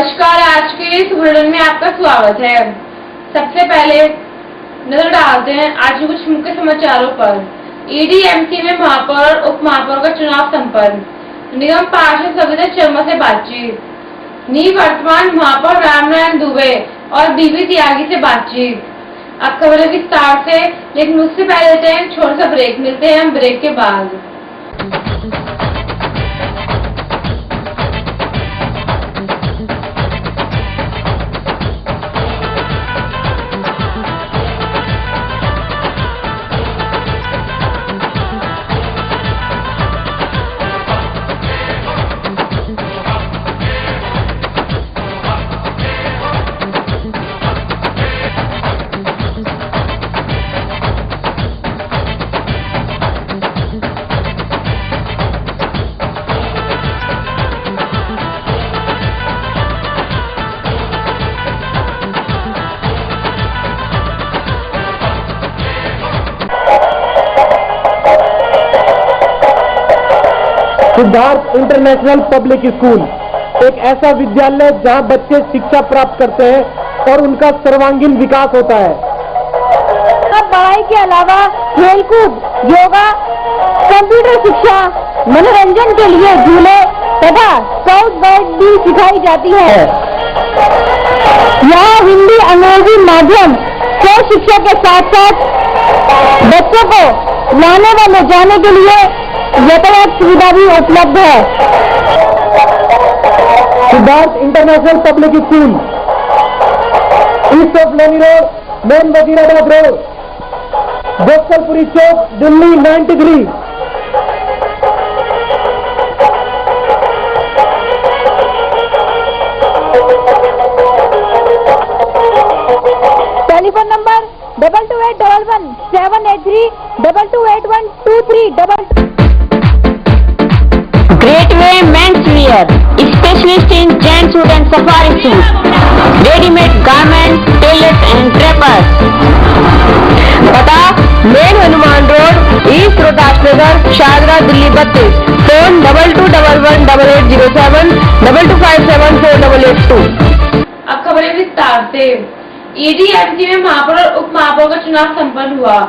नमस्कार, आज के इस बुलेटिन में आपका स्वागत है। सबसे पहले नजर डालते हैं आज के कुछ मुख्य समाचारों पर। ईडीएमसी में महापौर और उप महापौर का चुनाव संपन्न। निगम पार्षद सविता शर्मा से बातचीत। निवर्तमान महापौर रामनारायण दुबे और बीबी त्यागी से बातचीत। अब खबरें विस्तार से, लेकिन उससे पहले लेते हैं छोटा सा ब्रेक। मिलते हैं हम ब्रेक के बाद। सिद्धार्थ इंटरनेशनल पब्लिक स्कूल एक ऐसा विद्यालय जहां बच्चे शिक्षा प्राप्त करते हैं और उनका सर्वांगीण विकास होता है। अब पढ़ाई के अलावा खेलकूद, योगा, कंप्यूटर शिक्षा, मनोरंजन के लिए झूले तथा स्काउट गाइड भी सिखाई जाती है। यहाँ हिंदी, अंग्रेजी माध्यम से शिक्षा के साथ साथ बच्चों को लाने व ले जाने के लिए यातायात सुविधा भी उपलब्ध है। Siddharth International Public School, east of Loni road, main Wazirabad road, Gopalpuri chowk, Delhi 93। Telephone number 2281 783 228123 Gateway Men's Wear, specialist in gents suit and safari suit, ready-made garments, tailors and drapers. पता main Hanuman road, east Rohtas Nagar, Shahdara, Delhi 32। Phone 22118807 22574882। अब खबरें विस्तार से। ईडीएमसी में महापौर और उप महापौर का चुनाव संपन्न हुआ।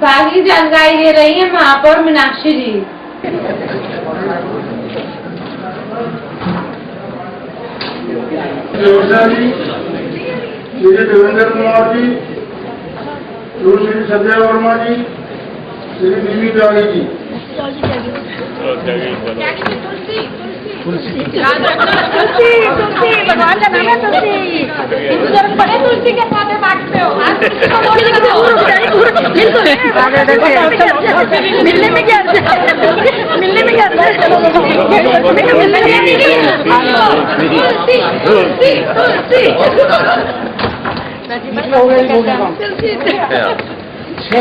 बाकी जानकारी दे रही है महापौर मीनाक्षी जी। श्री देवेंद्र कुमार जी, श्री संजय वर्मा जी, श्री बीबी त्यागी जी। भगवान का नाम है तुलसी। बड़े तुलसी के साथ बांटते हो। मिलने में क्या मिलने में क्या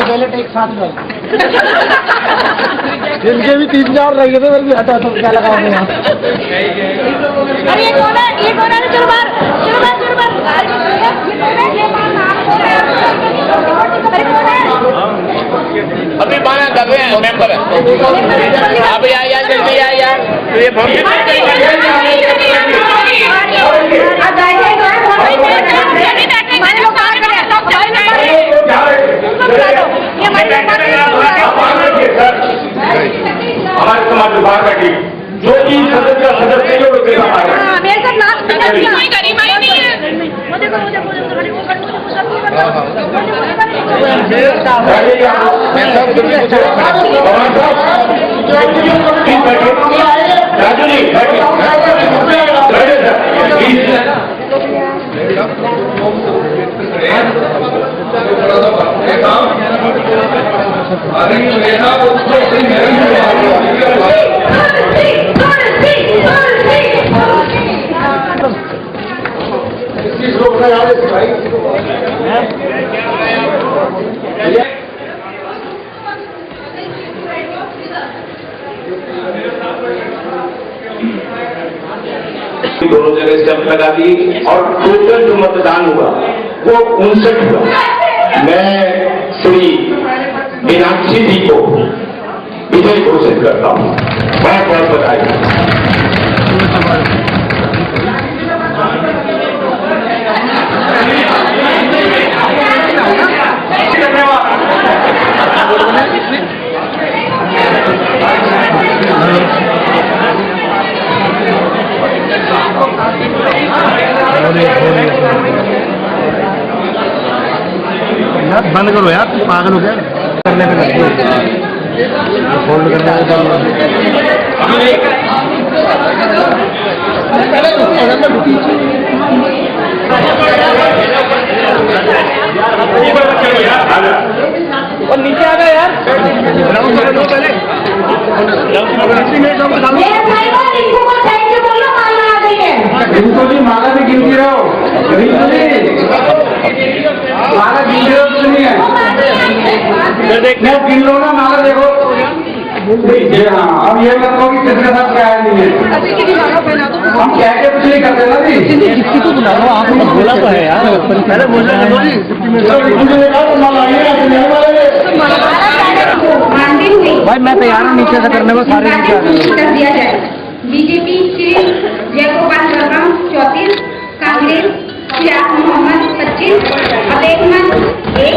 बैलेट एक साथ में जिनके भी 3-4 लगे थे, भी हटा तो क्या लगाओगे यहाँ? अरे ये कौन है? चलो बाहर। अभी बाना कर रहे हैं मेंबर आप आइए जल्दी आइए। तो ये हमारे समाज में बाहर बैठी जो भी सदस्य मेरे साथ लास्ट नहीं है। राजू जी दोनों जगह स्टैंप लगा दी और टोटल जो मतदान हुआ वो 59 हुआ। मैं श्री मीनाक्षी जी को विजय घोषित करता हूँ। बहुत बहुत बधाई। बंद करो यार, पागल हो गया करने पे लगती है। फोल्ड करने और नीचे आ गया यार, इनको भी माला भी गिनती रहो, माला गिन रहे हो तो नहीं है, गिन लो ना माला, देखो। हाँ, अब ये मत कहो कि किसके साथ क्या है नहीं है, हम क्या के कुछ नहीं करते ना जी। किसी को बुला लो, आपने बोला तो है यार, मैंने बोला भाई मैं तैयार हूँ नीचे से करने को, सारे नीचे आ गए। बीजेपी श्री जयगोपाल वर्मा 34, कांग्रेस श्री मोहम्मद 25, अबेदमन 1,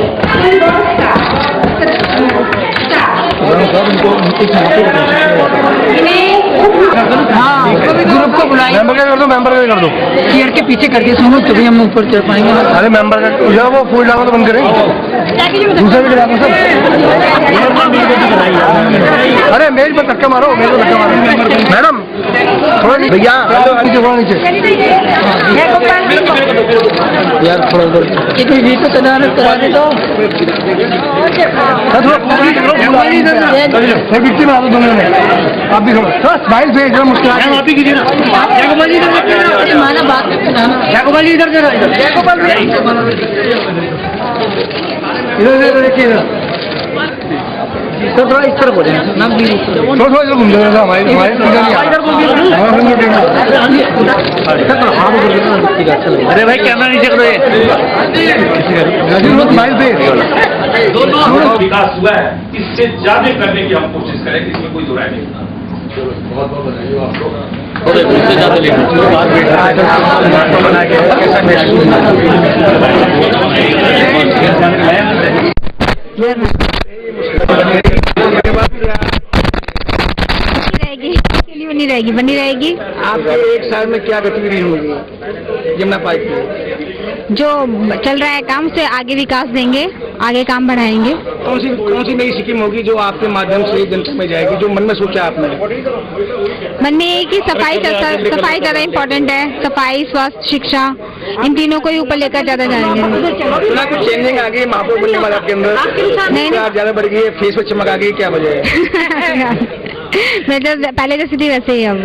ग्रुप को बुलाइए, मेंबर का कर दो, मेंबर का कर दो, चेयर के पीछे कर दिए सुनो, तभी हम ऊपर चढ़ पाएंगे। अरे मेंबर का वो फूल डालो तो बंद करें, दूसरा भी डालो सब। अरे मेज पर धक्का मारो, मेज पर धक्का मारो मैडम, थोड़ा भैया नीचे, थोड़ा नीचे यार, थोड़ा उधर तो कराने दो, बिकती में आ दो दोनों में, आप भी थोड़ा स्माइल से एकदम मुस्कुरा, आप भी कीजिए ना। जयगोपाल जी इधर, माना बात जयगोपाल जी इधर, जयगोपाल इधर देखिए, तो थोड़ा इस तरह बोले, थोड़ा इधर घूम जाएगा हमारे अरे भाई कैमरा नीचे करो, स्माइल से दोनों विकास हुआ है, इससे ज्यादा करने की हम कोशिश करें, इसमें कोई दो राय नहीं। बहुत बहुत बधाई हो आपको। रहेगी, बनी रहेगी। आपके एक साल में क्या गतिविधि होगी यमुना पाइप की? जो चल रहा है काम से आगे विकास देंगे, आगे काम बढ़ाएंगे। कौन सी नई स्कीम होगी जो आपके माध्यम से जनता में जाएगी, जो मन में सोचा आपने? मन में ये कि सफाई ज्यादा इम्पोर्टेंट है, सफाई, स्वास्थ्य, शिक्षा, इन तीनों को ही ऊपर लेकर ज्यादा जाएंगे। सुना कुछ चेंजिंग आ गई महापौर बनने वाले आपके अंदर, नहीं ज्यादा बढ़ गई है, फेस पे चमक आ गई, क्या वजह है? मैं तो पहले जैसी थी वैसे ही अब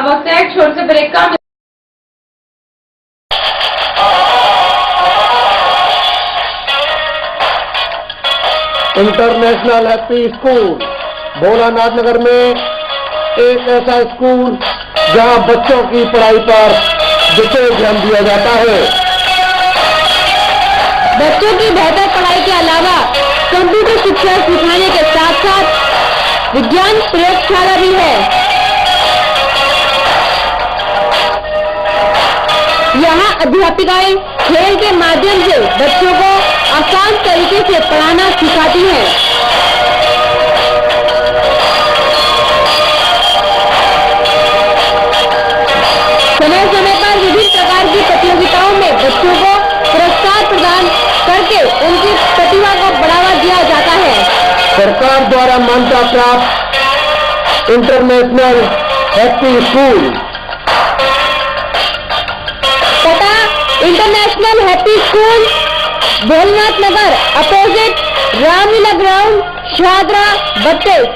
वक्त है एक छोटे से ब्रेक का। इंटरनेशनल हैप्पी स्कूल भोलानाथ नगर में एक ऐसा स्कूल जहां बच्चों की पढ़ाई पर विशेष ध्यान दिया जाता है। बच्चों की बेहतर पढ़ाई के अलावा कंप्यूटर शिक्षा सिखाने के साथ साथ विज्ञान प्रयोगशाला भी है। यहाँ अध्यापिकाएं खेल के माध्यम से बच्चों को आसान तरीके से पढ़ाना सिखाती हैं। समय समय पर विभिन्न प्रकार की प्रतियोगिताओं में बच्चों को पुरस्कार प्रदान करके उनकी प्रतिभा को बढ़ावा दिया जाता है। सरकार द्वारा मान्यता प्राप्त इंटरनेशनल हैप्पी स्कूल पता International Happy School Bholanath Nagar opposite Ramlila ground Shahdara 32।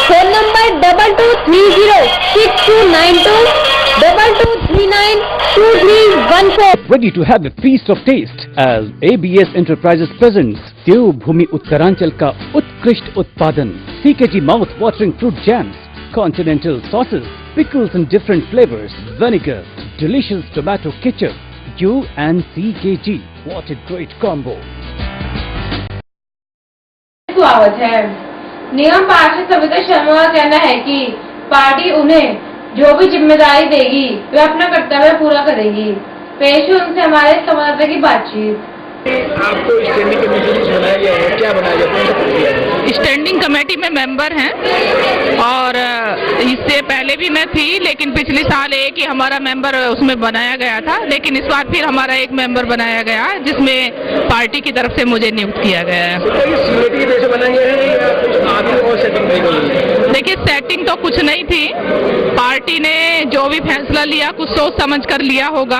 Phone number 22306292 22392314। Ready to have a feast of taste as ABS Enterprises presents देव भूमि उत्तरांचल का उत्कृष्ट उत्पादन CKG mouth watering fruit jams, continental sauces, pickles in different flavors, vinegar, delicious tomato ketchup, U and CKG. What a great combo! स्वागत है। निगम पार्षद सविता शर्मा का कहना है कि पार्टी उन्हें जो भी जिम्मेदारी देगी वे अपना कर्तव्य पूरा करेगी। पेश है उनसे हमारे संवाददाता की बातचीत। आपको स्टैंडिंग कमेटी बनाया गया है, क्या बनाया गया है? स्टैंडिंग कमेटी में मेंबर हैं और इससे पहले भी मैं थी, लेकिन पिछले साल एक ही हमारा मेंबर उसमें बनाया गया था, लेकिन इस बार फिर हमारा एक मेंबर बनाया गया जिसमें पार्टी की तरफ से मुझे नियुक्त किया गया है। देखिए सेटिंग तो कुछ नहीं थी, पार्टी ने जो भी फैसला लिया कुछ सोच समझ कर लिया होगा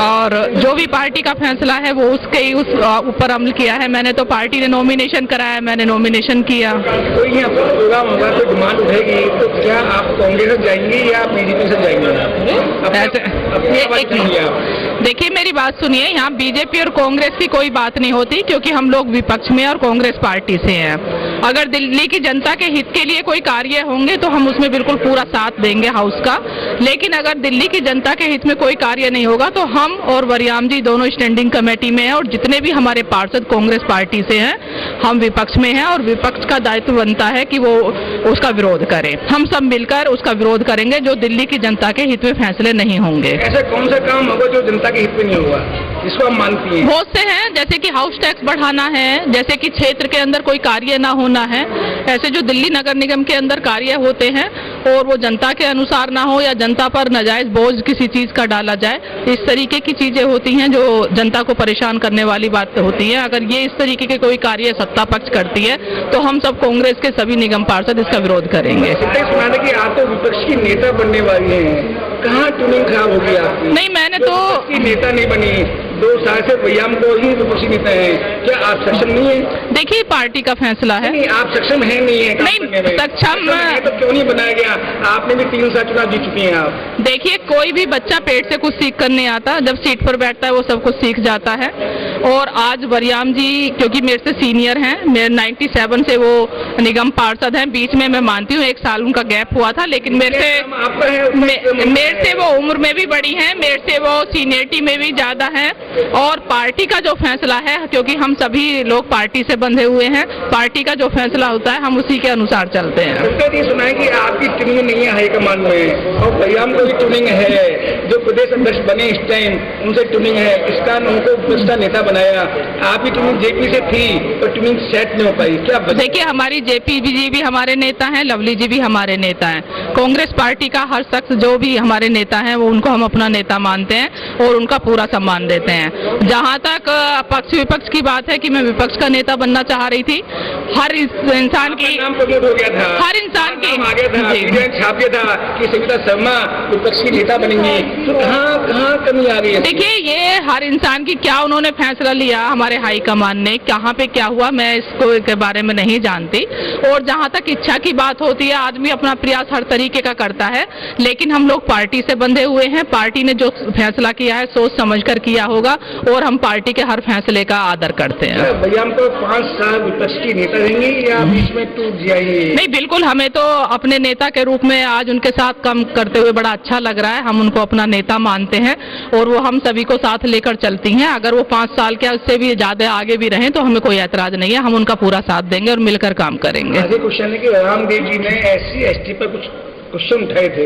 और जो भी पार्टी का फैसला है वो उसके ही उस ऊपर अमल किया है। मैंने तो पार्टी ने नॉमिनेशन कराया, मैंने नॉमिनेशन किया। तो ये आपका प्रोग्राम होगा, कोई डिमांड उठेगी तो क्या आप कांग्रेस से जाएंगे या बीजेपी से जाएंगे? देखिए मेरी बात सुनिए, यहाँ बीजेपी और कांग्रेस की कोई बात नहीं होती क्योंकि हम लोग विपक्ष में और कांग्रेस पार्टी से हैं। अगर दिल्ली की जनता के हित के लिए कोई कार्य होंगे तो हम उसमें बिल्कुल पूरा साथ देंगे हाउस का, लेकिन अगर दिल्ली की जनता के हित में कोई कार्य नहीं होगा तो हम और वरियाम जी दोनों स्टैंडिंग कमेटी में हैं और जितने भी हमारे पार्षद कांग्रेस पार्टी से हैं हम विपक्ष में हैं और विपक्ष का दायित्व बनता है कि वो उसका विरोध करें। हम सब मिलकर उसका विरोध करेंगे जो दिल्ली की जनता के हित में फैसले नहीं होंगे। ऐसा कौन सा काम होगा जो जनता के हित में नहीं होगा, इसको आप मानती हैं? बहुत से हैं, जैसे कि हाउस टैक्स बढ़ाना है, जैसे कि क्षेत्र के अंदर कोई कार्य ना होना है, ऐसे जो दिल्ली नगर निगम के अंदर कार्य होते हैं और वो जनता के अनुसार ना हो या जनता पर नाजायज बोझ किसी चीज का डाला जाए, इस तरीके की चीजें होती हैं जो जनता को परेशान करने वाली बात होती है। अगर ये इस तरीके के कोई कार्य सत्ता पक्ष करती है तो हम सब कांग्रेस के सभी निगम पार्षद इसका विरोध करेंगे। सुना कि आप तो विपक्ष की नेता बनने वाली हैं, कहाँ ट्यूनिंग खराब होगी आपकी? नहीं, मैंने तो नेता नहीं बनी, 2 साल से वरियाम को ही विपक्षी नेता है, क्या आप सक्षम नहीं है? देखिए पार्टी का फैसला है। नहीं, आप सक्षम है नहीं है? नहीं सक्षम है तो क्यों नहीं बनाया गया? आपने भी 3 साल चुनाव जीत चुके हैं आप। देखिए कोई भी बच्चा पेट से कुछ सीख कर नहीं आता, जब सीट पर बैठता है वो सब कुछ सीख जाता है। और आज वरियाम जी क्योंकि मेरे से सीनियर हैं, मेरे 97 से वो निगम पार्षद हैं, बीच में मैं मानती हूँ 1 साल उनका गैप हुआ था, लेकिन मेरे से वो उम्र में भी बड़ी हैं, मेरे से वो सीनियरिटी में भी ज्यादा हैं और पार्टी का जो फैसला है, क्योंकि हम सभी लोग पार्टी से बंधे हुए हैं, पार्टी का जो फैसला होता है हम उसी के अनुसार चलते हैं। ये सुना है कि आपकी ट्यूनिंग नहीं है हाईकमान में और वरियाम को भी ट्यूनिंग है, जो प्रदेश अध्यक्ष बने इस टाइम उनसे ट्यूनिंग है, इसका उनको विपक्ष नेता बनाया। आपकी ट्यूनिंग जेपी से थी तो ट्यूनिंग सेट नहीं हो पाई, क्या? देखिए हमारी जेपी जी भी हमारे नेता हैं, लवली जी भी हमारे नेता हैं, कांग्रेस पार्टी का हर शख्स जो भी हमारे नेता हैं वो उनको हम अपना नेता मानते हैं और उनका पूरा सम्मान देते हैं। जहां तक पक्ष विपक्ष की बात है कि मैं विपक्ष का नेता बनना चाह रही थी, हर इंसान की नाम प्रमोट हो गया था, हर इंसान की आ गया था, छाप दिया था कि सविता शर्मा विपक्ष की नेता बनेंगी, तो कहाँ कमी आ रही है? देखिए ये हर इंसान की क्या उन्होंने फैसला लिया हमारे हाईकमान ने, कहाँ पे क्या हुआ मैं इसको के बारे में नहीं जानती। और जहाँ तक इच्छा की बात होती है आदमी अपना प्रयास हर तरीके का करता है, लेकिन हम लोग पार्टी से बंधे हुए हैं, पार्टी ने जो फैसला किया है सोच समझ कर किया होगा और हम पार्टी के हर फैसले का आदर करते हैं। वरियाम को 5 साल विपक्ष की नेता रहेंगे या बीच में टूट जाएंगे? नहीं बिल्कुल, हमें तो अपने नेता के रूप में आज उनके साथ काम करते हुए बड़ा अच्छा लग रहा है, हम उनको अपना नेता मानते हैं और वो हम सभी को साथ लेकर चलती हैं। अगर वो 5 साल के उससे भी ज्यादा आगे भी रहें तो हमें कोई ऐतराज नहीं है, हम उनका पूरा साथ देंगे और मिलकर काम करेंगे। क्वेश्चन है कि रामदेव जी ने SC/ST पर कुछ क्वेश्चन उठाए थे,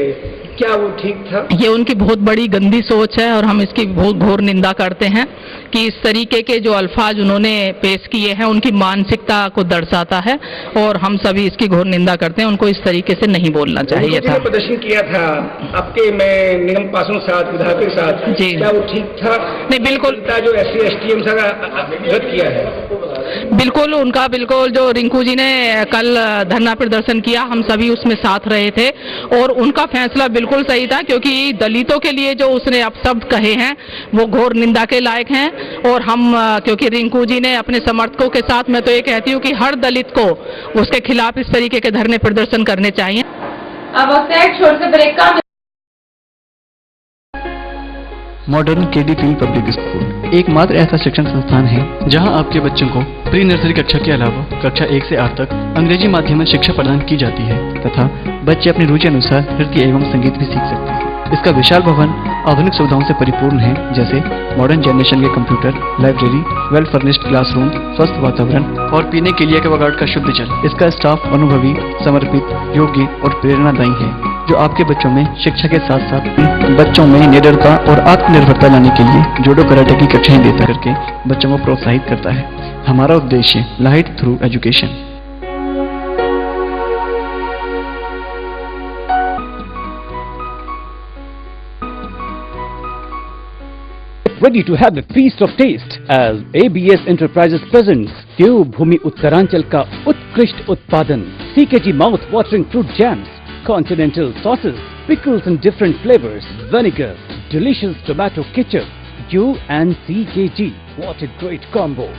क्या वो ठीक था? ये उनकी बहुत बड़ी गंदी सोच है और हम इसकी बहुत घोर निंदा करते हैं कि इस तरीके के जो अल्फाज उन्होंने पेश किए हैं उनकी मानसिकता को दर्शाता है और हम सभी इसकी घोर निंदा करते हैं। उनको इस तरीके से नहीं बोलना चाहिए था। प्रदर्शन किया था आपके में निगम पार्षद के साथ, विधायक के साथ, जी क्या वो ठीक था? नहीं बिल्कुल, जो SC/ST गलत किया है बिल्कुल उनका बिल्कुल जो रिंकू जी ने कल धरना प्रदर्शन किया हम सभी उसमें साथ रहे थे और उनका फैसला बिल्कुल सही था, क्योंकि दलितों के लिए जो उसने अपशब्द कहे हैं वो घोर निंदा के लायक हैं। और हम क्योंकि रिंकू जी ने अपने समर्थकों के साथ, मैं तो ये कहती हूँ कि हर दलित को उसके खिलाफ इस तरीके के धरने प्रदर्शन करने चाहिए। अब वक्त है छोटे से ब्रेक का। Modern KD field public school एकमात्र ऐसा शिक्षण संस्थान है जहां आपके बच्चों को प्री नर्सरी कक्षा के अलावा कक्षा 1 से 8 तक अंग्रेजी माध्यम में शिक्षा प्रदान की जाती है तथा बच्चे अपनी रुचि अनुसार नृत्य एवं संगीत भी सीख सकते हैं। इसका विशाल भवन आधुनिक सुविधाओं से परिपूर्ण है, जैसे मॉडर्न जनरेशन के computer, library, well furnished classroom, स्वस्थ वातावरण और पीने के लिए एक्वागार्ड का शुद्ध जल। इसका स्टाफ अनुभवी, समर्पित, योग्य और प्रेरणादायी है, जो आपके बच्चों में शिक्षा के साथ साथ बच्चों में निडरता और आत्मनिर्भरता लाने के लिए जूडो कराटे की कक्षाएं देता करके बच्चों को प्रोत्साहित करता है। हमारा उद्देश्य light through education. ready to have a feast of taste as ABS Enterprises presents देवभूमि उत्तरांचल का उत्कृष्ट उत्पादन CKG mouth watering fruit jams, continental sauces, pickles in different flavors, vinegar, delicious tomato ketchup. You and CKG, what a great combo!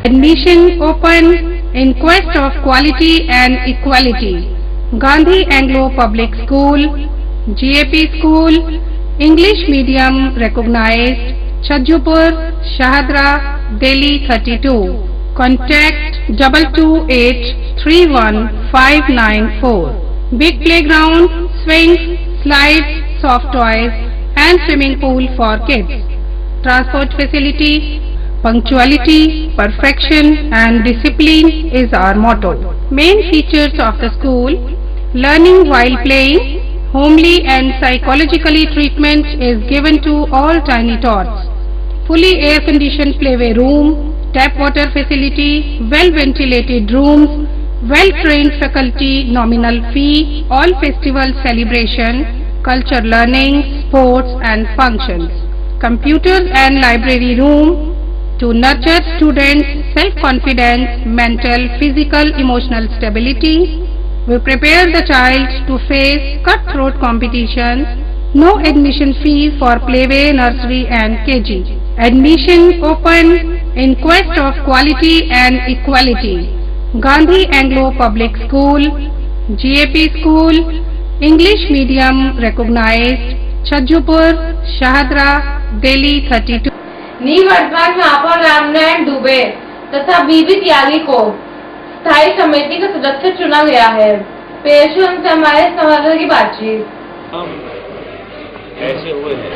Admission open in quest of quality and equality. Gandhi Anglo Public School, GAP School, English Medium recognized, Chajjupur, Shahadra, Delhi 32. Contact 228-31-594. Big playground, swings, slides, soft toys and swimming pool for kids. Transport facility, punctuality, perfection and discipline is our motto. Main features of the school: learning while playing, homely and psychologically treatment is given to all tiny tots. Fully air-conditioned playway room, tap water facility, well-ventilated rooms, well-trained faculty, nominal fee, all festival celebration, culture learning, sports and functions. Computers and library room to nurture students' self-confidence, mental, physical, emotional stability. We prepare the child to face cutthroat competitions. No admission fee for playway, nursery and KG. Admission open in quest of quality and equality. Gandhi Anglo Public School, GAP School, English Medium recognized, Chajjupur, Shahadra, Delhi 32. निवर्तमान महापौर रामनारायण दुबे तथा बीबी त्यागी को स्थायी समिति का सदस्य चुना गया है। पेश है उनसे हमारे संवाददाता की बातचीत। हम ऐसे हुए हैं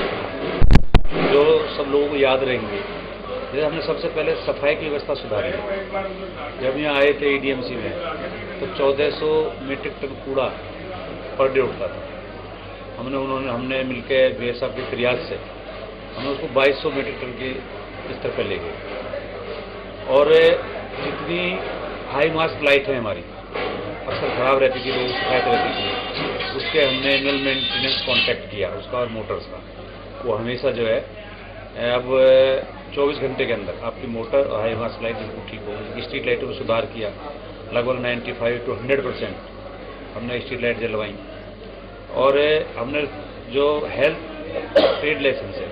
जो सब लोगों को याद रहेंगे। जैसे हमने सबसे पहले सफाई की व्यवस्था सुधारी। जब यहाँ आए थे EDMC में तो 1400 मीट्रिक टन कूड़ा पर डे उठता था। हमने मिलकर BSF के प्रयास से हमने उसको 2200 मीट्रिक टन के स्तर पर ले गए। और जितनी हाई मास्क लाइट है हमारी अक्सर खराब रहती थी, लोग शिकायत रहती थी, उसके हमने एनुअल मेंटेनेंस कॉन्टैक्ट किया उसका और मोटर्स का। वो हमेशा जो है अब 24 घंटे के अंदर आपकी मोटर और हाई मास्क लाइट बिल्कुल ठीक हो। स्ट्रीट लाइटों में सुधार किया, लगभग 95 to 100% हमने स्ट्रीट लाइट जलवाई। और हमने जो हेल्थ ट्रेड लाइसेंस है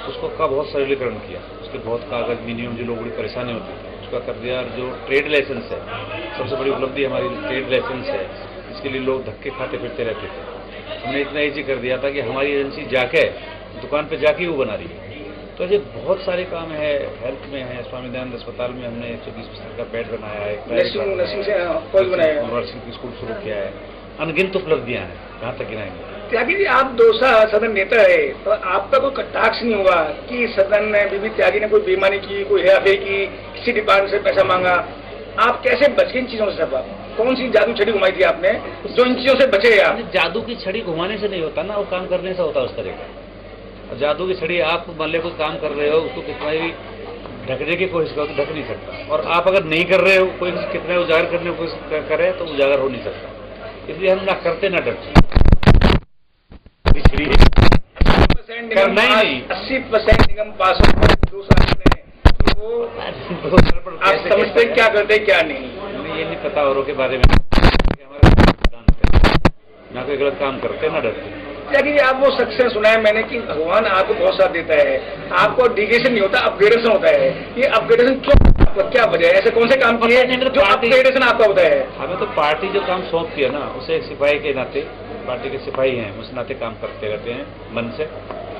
उसको का बहुत सरलीकरण किया। उसके बहुत कागज मिनिमम जो लोगों की परेशानी होती थी उसका कर दिया। और जो ट्रेड लाइसेंस है सबसे बड़ी उपलब्धि हमारी ट्रेड लाइसेंस है, इसके लिए लोग धक्के खाते फिरते रहते थे। हमने इतना ईजी कर दिया था कि हमारी एजेंसी जाके दुकान पे जाके वो बना रही है। तो ये बहुत सारे काम है, हेल्थ में है। स्वामी दयानंद अस्पताल में हमने 120% का बेड बनाया है, नर्सिंग स्कूल शुरू किया है। अनगिनत उपलब्धियां हैं, कहाँ तक गिनाएंगे। त्यागी जी, आप दोसा सदन नेता है तो आपका कोई कटाक्ष नहीं हुआ कि सदन में बीबी त्यागी ने कोई बेईमानी की, कोई हेराफेरी की, किसी डिपार्टमेंट से पैसा मांगा? आप कैसे बचे इन चीजों से? सब कौन सी जादू छड़ी घुमाई थी आपने जो इन चीजों से बचे? आप जादू की छड़ी घुमाने से नहीं होता ना, वो काम करने से होता है उस तरह का। और जादू की छड़ी आप मान ले कोई काम कर रहे हो उसको कितना भी ढकने की कोशिश करो तो ढक नहीं सकता। और आप अगर नहीं कर रहे हो, कोई कितना उजागर करने की कोशिश करे तो उजागर हो नहीं सकता। इसलिए हम ना करते ना डरते। 80% निगम पास हो 2 साल में, तो आप समझते क्या करते क्या नहीं? ये नहीं पता औरों के बारे में। हमारा ना कोई गलत काम करते ना डरते। लेकिन आप वो शख्स से सुना है मैंने कि भगवान आपको बहुत साथ देता है, आपको डिग्रेडेशन नहीं होता, अपग्रेडेशन होता है। ये अपग्रेडेशन क्यों, क्या वजह है? ऐसे कौन से काम किए जो अपग्रेडेशन आपका होता है? हमें तो पार्टी जो काम सौंपती है ना, उसे एक सिपाही के नाते, पार्टी के सिपाही हैं, उस नाते काम करते रहते हैं मन से।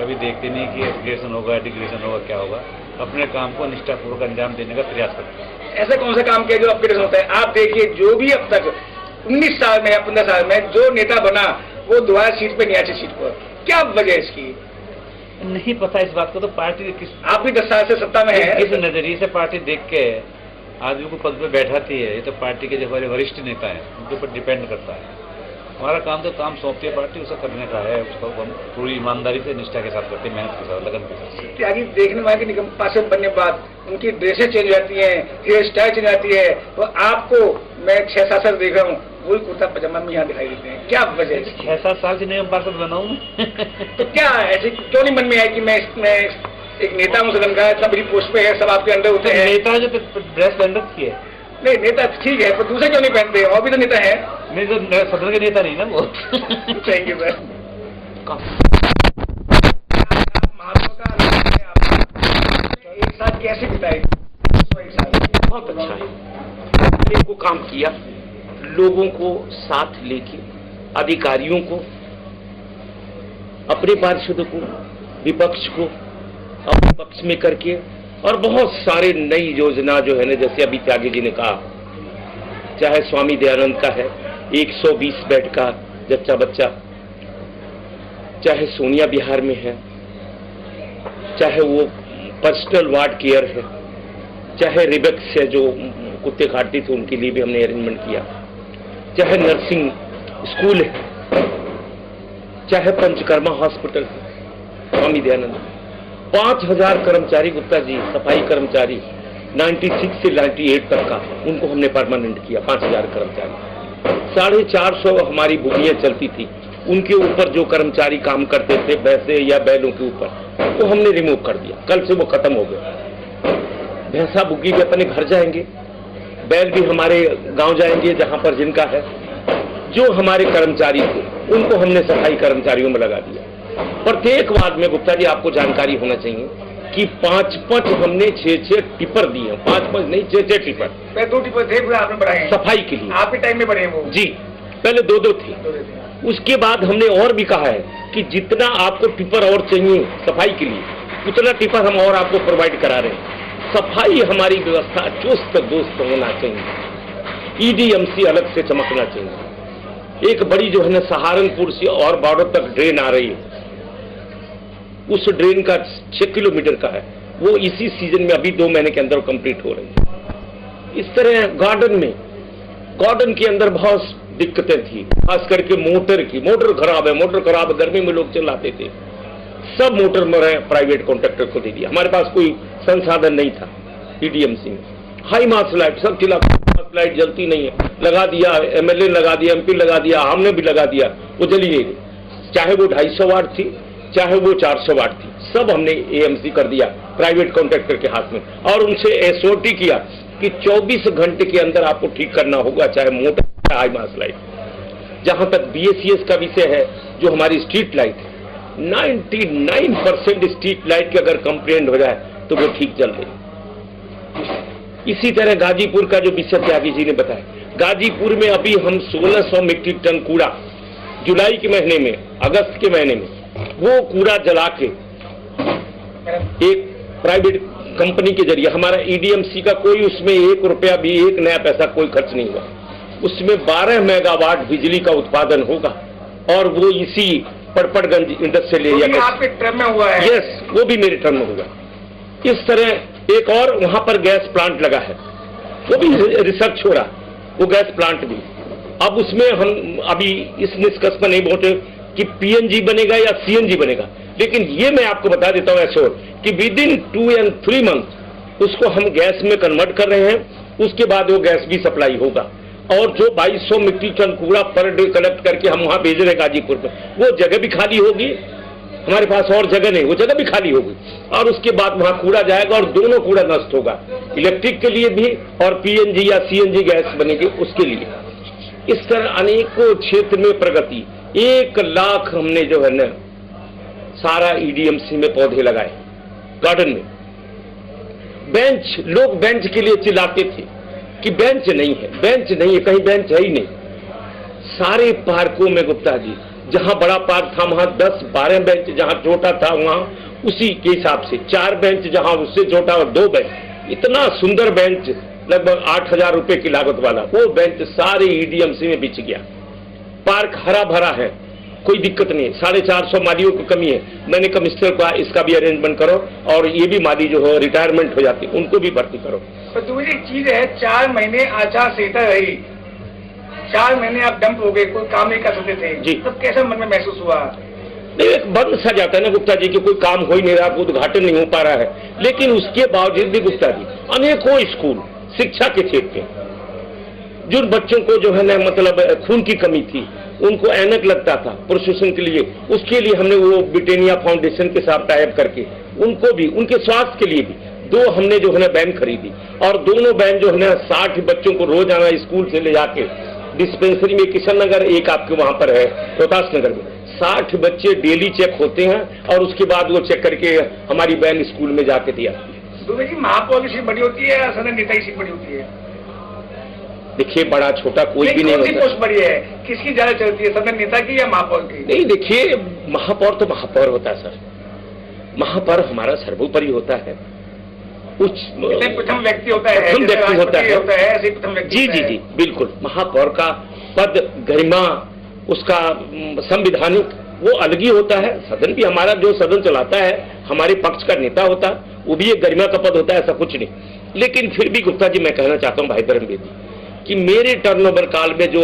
कभी देखते नहीं कि अपग्रेडेशन होगा डिग्रेडेशन होगा क्या होगा। अपने काम को निष्ठापूर्वक अंजाम देने का प्रयास करते हैं। ऐसे कौन सा काम किया जो अपग्रेडेशन होता है? आप देखिए जो भी अब तक 19 साल में या 15 साल में जो नेता बना वो दोबारा सीट पे नहीं आती सीट पर, क्या वजह है इसकी? नहीं पता इस बात को। तो पार्टी किस, आप भी 10 साल से सत्ता में है, किस नजरिए से पार्टी देख के आदमी को पद पे बैठाती है, ये तो पार्टी के जो हमारे वरिष्ठ नेता हैं उनके ऊपर डिपेंड करता है। हमारा काम तो काम सौंपती है पार्टी, उसे करने का है, उसको हम पूरी ईमानदारी से निष्ठा के साथ करते हैं, मेहनत के साथ, लगन के साथ। त्यागी देखने वाले के निगम पार्षद बनने के बाद उनकी ड्रेसें चेंज हो जाती हैं, हेयर स्टाइल चेंज जाती है, तो आपको मैं 6-7 साल देख रहा हूँ वही कुर्ता पजामा में यहाँ दिखाई देते हैं, क्या वजह है? 6-7 साल से नियम पार्षद बना हूँ तो क्या ऐसे क्यों नहीं मन में आया कि मैं एक नेता हूँ सदन का, इतना बड़ी पोस्ट पे है, सब आपके अंडर होते हैं? नेता जो ड्रेस पहन रखी है। नहीं नेता ठीक है, पर दूसरे क्यों नहीं पहनते? और भी तो नेता है। नहीं तो सदन के नेता नहीं ना वो। Thank you sir. एक साथ कैसे बिताए? बहुत अच्छा है, को काम किया, लोगों को साथ लेके, अधिकारियों को, अपने पार्षदों को, विपक्ष को अपने पक्ष में करके, और बहुत सारे नई योजना जो है ना, जैसे अभी त्यागी जी ने कहा, चाहे स्वामी दयानंद का है 120 बेड का जच्चा बच्चा, चाहे सोनिया बिहार में है, चाहे वो पर्सनल वार्ड केयर है, चाहे रिबेक्स है जो कुत्ते काटती थे उनके लिए भी हमने अरेंजमेंट किया, चाहे नर्सिंग स्कूल है, चाहे पंचकर्मा हॉस्पिटल है, स्वामी दयानंद। 5000 कर्मचारी गुप्ता जी, सफाई कर्मचारी 96 से 98 तक का, उनको हमने परमानेंट किया। 5000 कर्मचारी, 450 हमारी भूमियां चलती थी, उनके ऊपर जो कर्मचारी काम करते थे भैंसे या बैलों के ऊपर, वो हमने रिमूव कर दिया। कल से वो खत्म हो गया। भैंसा बुग्गी भी अपने घर जाएंगे, बैल भी हमारे गांव जाएंगे जहां पर जिनका है। जो हमारे कर्मचारी थे उनको हमने सफाई कर्मचारियों में लगा दिया। प्रत्येक वार्ड में गुप्ता जी आपको जानकारी होना चाहिए कि 5-5 हमने 6-6 टिपर दिए। 5-5 नहीं, 6-6 टिपर। 2 टिपर थे आपने बढ़ाए सफाई के लिए, आपके टाइम में बढ़े वो? जी, पहले 2-2 थे। उसके बाद हमने और भी कहा है कि जितना आपको टिपर और चाहिए सफाई के लिए, उतना टिपर हम और आपको प्रोवाइड करा रहे हैं। सफाई हमारी व्यवस्था चुस्त दुरुस्त होना चाहिए। ईडीएमसी अलग से चमकना चाहिए। एक बड़ी जो है ना सहारनपुर से और बॉर्डर तक ड्रेन आ रही है, उस ड्रेन का 6 किलोमीटर का है, वो इसी सीजन में अभी 2 महीने के अंदर कंप्लीट हो रही है। इस तरह गार्डन के अंदर बहुत दिक्कतें थी, खास करके मोटर की। मोटर खराब है, गर्मी में लोग चलाते थे, सब मोटर में प्राइवेट कॉन्ट्रैक्टर को दे दिया। हमारे पास कोई संसाधन नहीं था ईडीएमसी में। हाई मास लाइट सब चिल्ला, लाइट जलती नहीं है, लगा दिया, एमएलए लगा दिया, एमपी लगा दिया, हमने भी लगा दिया, वो जली गई। चाहे वो 250 वाट थी, चाहे वो 400 वाट थी, सब हमने एएमसी कर दिया प्राइवेट कॉन्ट्रैक्टर के हाथ में, और उनसे एसओटी किया कि 24 घंटे के अंदर आपको ठीक करना होगा, चाहे मोटर हाई मास लाइट। जहां तक बीएसीएस का विषय है, जो हमारी स्ट्रीट लाइट है, 99% स्ट्रीट लाइट की अगर कंप्लेंट हो जाए तो वो ठीक जल रही। इसी तरह गाजीपुर का जो विषय त्यागी जी ने बताया, गाजीपुर में अभी हम 1600 मीट्रिक टन कूड़ा जुलाई के महीने में, अगस्त के महीने में, वो कूड़ा जला के एक प्राइवेट कंपनी के जरिए, हमारा ईडीएमसी का कोई उसमें 1 रुपया भी, 1 नया पैसा कोई खर्च नहीं हुआ। उसमें 12 मेगावाट बिजली का उत्पादन होगा, और वो इसी पड़पड़गंज इंडस्ट्रियल एरिया में आपके टर्म में हुआ है। यस, वो भी मेरे टर्म में होगा। इस तरह एक और वहां पर गैस प्लांट लगा है, वो भी रिसर्च हो रहा, वो गैस प्लांट भी। अब उसमें हम अभी इस निष्कर्ष पर नहीं पहुंचे कि पीएनजी बनेगा या सीएनजी बनेगा, लेकिन ये मैं आपको बता देता हूं ऐसे कि विद इन 2 and 3 मंथ उसको हम गैस में कन्वर्ट कर रहे हैं। उसके बाद वो गैस भी सप्लाई होगा, और जो 2200 मीट्रिक टन कूड़ा पर डे कलेक्ट करके हम वहां भेज रहे हैं गाजीपुर में, वो जगह भी खाली होगी, हमारे पास और जगह नहीं, वो जगह भी खाली होगी, और उसके बाद वहां कूड़ा जाएगा, और दोनों कूड़ा नष्ट होगा, इलेक्ट्रिक के लिए भी और पीएनजी या सीएनजी गैस बनेगी उसके लिए। इस तरह अनेकों क्षेत्र में प्रगति। 1 लाख हमने जो है ना सारा ईडीएमसी में पौधे लगाए, गार्डन में। बेंच, लोग बेंच के लिए चिल्लाते थे कि बेंच नहीं है, कहीं बेंच है ही नहीं। सारे पार्कों में गुप्ता जी, जहां बड़ा पार्क था वहां 10-12 बेंच, जहां छोटा था वहां उसी के हिसाब से 4 बेंच, जहां उससे छोटा और 2 बेंच। इतना सुंदर बेंच, लगभग 8000 रुपए की लागत वाला, वो बेंच सारे ईडीएमसी में बिछ गया। पार्क हरा भरा है, कोई दिक्कत नहीं। 450 मालियों की कमी है। मैंने कमिश्नर को इसका भी अरेंजमेंट करो, और ये भी माली जो हो रिटायरमेंट हो जाती उनको भी भर्ती करो। तो दूसरी चीज है, 4 महीने आचार संहिता रही, 4 महीने आप डंप हो गए, कोई काम नहीं कर सकते थे जी, तब कैसा मन में महसूस हुआ? नहीं, एक बंद सा जाता है ना गुप्ता जी कि कोई काम हो ही नहीं रहा, उद्घाटन नहीं हो पा रहा है। लेकिन उसके बावजूद भी गुप्ता जी अनेकों स्कूल शिक्षा के क्षेत्र में जो बच्चों को जो है ना मतलब खून की कमी थी, उनको ऐनक लगता था प्रोसेशन के लिए, उसके लिए हमने वो ब्रिटेनिया फाउंडेशन के साथ टाइप करके उनको भी, उनके स्वास्थ्य के लिए भी 2 हमने जो है ना वैन खरीदी, और दोनों वैन जो है ना 60 बच्चों को रोजाना स्कूल से ले जाके डिस्पेंसरी में, किशन नगर एक आपके वहां पर है रोहतास नगर में, 60 बच्चे डेली चेक होते हैं और उसके बाद वो चेक करके हमारी वैन स्कूल में जाके दिया। दुबे जी, महापौर की सीट बड़ी होती है या सदन नेता की सीट बड़ी होती है? देखिए बड़ा छोटा कोई भी नहीं होता। पोस्ट बड़ी है, किसकी ज्यादा चलती है, सदन नेता की या महापौर की? नहीं, देखिए महापौर तो महापौर होता है सर, महापौर हमारा सर्वोपरि होता है, प्रथम व्यक्ति होता है, प्रथम व्यक्ति होता है, ऐसे प्रथम व्यक्ति। जी जी जी बिल्कुल। महापौर का पद, गरिमा, उसका संविधानिक वो अलग ही होता है। सदन भी हमारा जो सदन चलाता है हमारे पक्ष का नेता होता है, वो भी एक गरिमा का पद होता है, ऐसा कुछ नहीं। लेकिन फिर भी गुप्ता जी मैं कहना चाहता हूँ भाई धर्मवेदी कि मेरे टर्नओवर काल में जो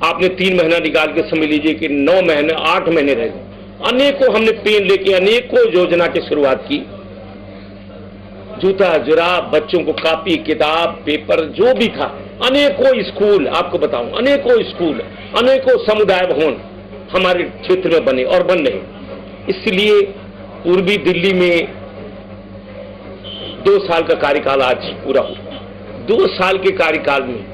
आपने 3 महीना निकाल के समझ लीजिए कि 9 महीने 8 महीने रह गए, अनेकों हमने पेन लेके अनेकों योजना की शुरुआत की, जूता जुराब, बच्चों को कापी किताब पेपर जो भी था, अनेकों स्कूल, आपको बताऊं अनेकों स्कूल, अनेकों समुदाय भवन हमारे क्षेत्र में बने और बन रहे। इसलिए पूर्वी दिल्ली में 2 साल का कार्यकाल आज पूरा हुआ। 2 साल के कार्यकाल में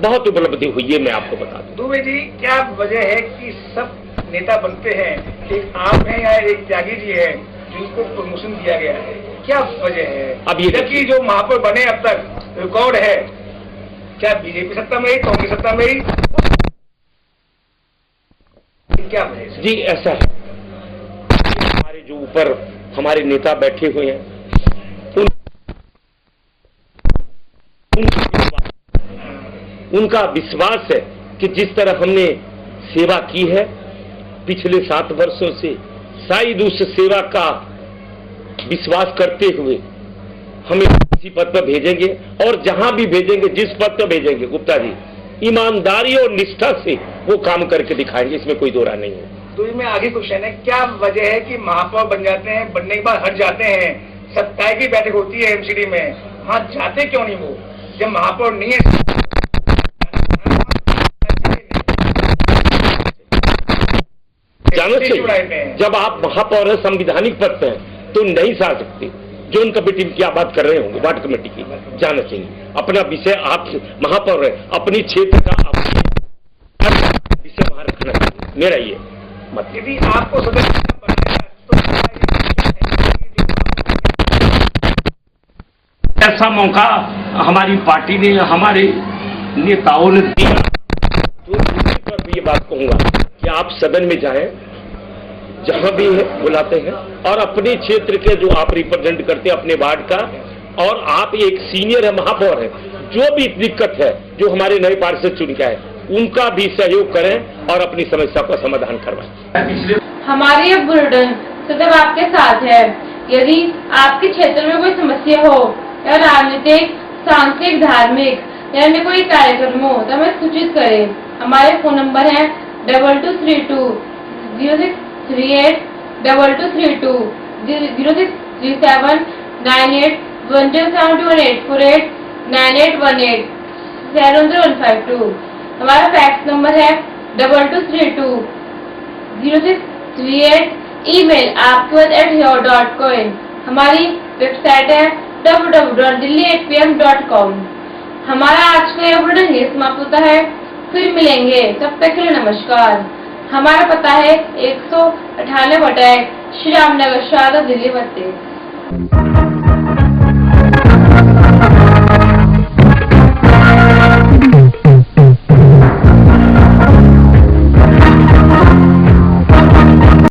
बहुत उपलब्धि हुई है, मैं आपको बता दूं। दुबे जी, क्या वजह है कि सब नेता बनते हैं, एक आप हैं या एक त्यागी जी है जिनको प्रमोशन दिया गया है, क्या वजह है? अब ये जबकि जो महापौर बने अब तक रिकॉर्ड है, क्या बीजेपी सत्ता में, कांग्रेस सत्ता में, क्या वजह है? जी ऐसा है, हमारे जो ऊपर हमारे नेता बैठे हुए हैं उनका विश्वास है कि जिस तरह हमने सेवा की है पिछले 7 वर्षों से, शायद उस सेवा का विश्वास करते हुए हमें किसी पद पर भेजेंगे, और जहां भी भेजेंगे, जिस पद पर भेजेंगे गुप्ता जी, ईमानदारी और निष्ठा से वो काम करके दिखाएंगे, इसमें कोई दो राय नहीं है। तो इसमें आगे क्वेश्चन है, क्या वजह है कि महापौर बन जाते हैं, बनने के बाद हट जाते हैं, सत्ताई की बैठक होती है एमसीडी में, वहां जाते क्यों नहीं वो, जब महापौर नहीं है? जाना चाहिए, जब आप महापौर है, संविधानिक पद पे हैं, तो नहीं जा सकते। जोन कमेटी की क्या बात कर रहे होंगे, वार्ड कमेटी की, जाना चाहिए। अपना विषय, आप महापौर है, अपनी क्षेत्र का विषय वहां रखना चाहिए, मेरा ये मत। यदि आपको सदस्य ऐसा मौका हमारी पार्टी ने, हमारे नेताओं ने दिया, तो दूसरी तरफ ये बात कहूंगा कि आप सदन में जाएं, जहां भी है बुलाते हैं, और अपने क्षेत्र के जो आप रिप्रेजेंट करते हैं अपने वार्ड का, और आप एक सीनियर है, महापौर है, जो भी दिक्कत है, जो हमारे नए पार्षद चुन के आए, उनका भी सहयोग करें और अपनी समस्या का समाधान करवाएं। हमारी ये बुलेटिन सदैव आपके साथ है। यदि आपके क्षेत्र में कोई समस्या हो या राजनीतिक, सांस्कृतिक, धार्मिक या अन्य कोई कार्यक्रम हो तो हमें सूचित करें। हमारे फोन नंबर है 2232 0638 2232 0637 98 1272 48 9818 70152। हमारा फैक्स नंबर है 2232 0638। ईमेल आपके@here.coin। हमारी वेबसाइट है www.delhi8pm.com। हमारा आज का यह बुलेटिन यहीं समाप्त होता है, फिर मिलेंगे, तब तक के लिए नमस्कार। हमारा पता है 198 श्री राम नगर, शारदा, दिल्ली 32।